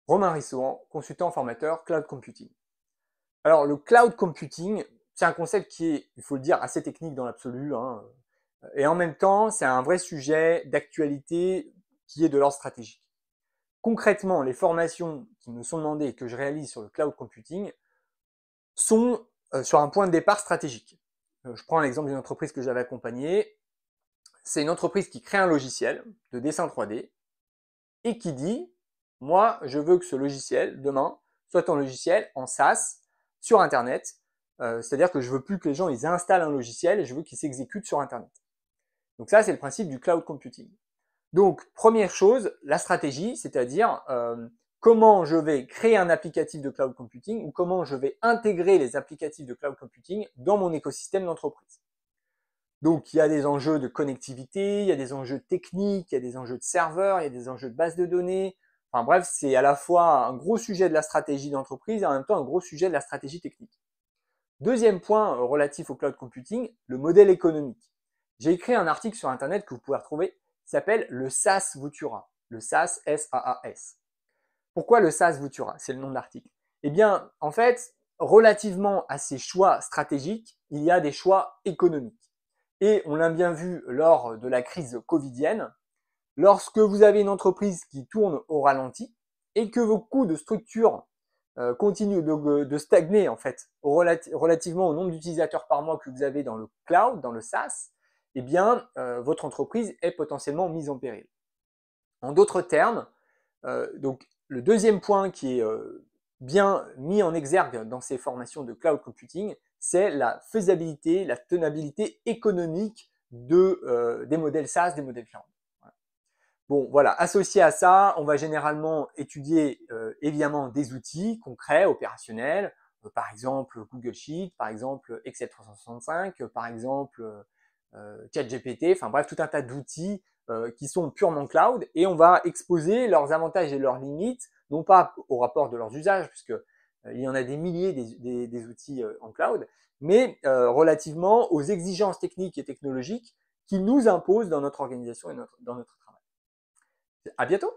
Romain Rissoan, consultant formateur Cloud Computing. Alors le Cloud Computing, c'est un concept qui est, il faut le dire, assez technique dans l'absolu, hein, et en même temps, c'est un vrai sujet d'actualité qui est de l'ordre stratégique. Concrètement, les formations qui me sont demandées et que je réalise sur le Cloud Computing sont sur un point de départ stratégique. Je prends l'exemple d'une entreprise que j'avais accompagnée. C'est une entreprise qui crée un logiciel de dessin 3D et qui dit, moi, je veux que ce logiciel, demain, soit un logiciel en SaaS sur Internet. C'est-à-dire que je veux plus que les gens ils installent un logiciel, je veux qu'il s'exécute sur Internet. Donc ça, c'est le principe du cloud computing. Donc, première chose, la stratégie, c'est-à-dire comment je vais créer un applicatif de cloud computing ou comment je vais intégrer les applicatifs de cloud computing dans mon écosystème d'entreprise. Donc, il y a des enjeux de connectivité, il y a des enjeux techniques, il y a des enjeux de serveurs, il y a des enjeux de base de données. Enfin bref, c'est à la fois un gros sujet de la stratégie d'entreprise et en même temps un gros sujet de la stratégie technique. Deuxième point relatif au cloud computing, le modèle économique. J'ai écrit un article sur Internet que vous pouvez retrouver qui s'appelle le SaaS Futura. Le SaaS, S-A-A-S. Pourquoi le SaaS Futura? C'est le nom de l'article. Eh bien, en fait, relativement à ces choix stratégiques, il y a des choix économiques. Et on l'a bien vu lors de la crise covidienne, lorsque vous avez une entreprise qui tourne au ralenti et que vos coûts de structure continuent de stagner en fait relativement au nombre d'utilisateurs par mois que vous avez dans le cloud, dans le SaaS, eh bien votre entreprise est potentiellement mise en péril. En d'autres termes, donc le deuxième point qui est bien mis en exergue dans ces formations de cloud computing, c'est la faisabilité, la tenabilité économique des modèles SaaS, des modèles cloud. Voilà. Bon, voilà, associé à ça, on va généralement étudier évidemment des outils concrets, opérationnels, par exemple Google Sheet, par exemple Excel 365, par exemple ChatGPT, enfin bref, tout un tas d'outils qui sont purement cloud et on va exposer leurs avantages et leurs limites, non pas au rapport de leurs usages, puisque il y en a des milliers des outils en cloud, mais relativement aux exigences techniques et technologiques qui nous imposent dans notre organisation et dans notre travail. À bientôt!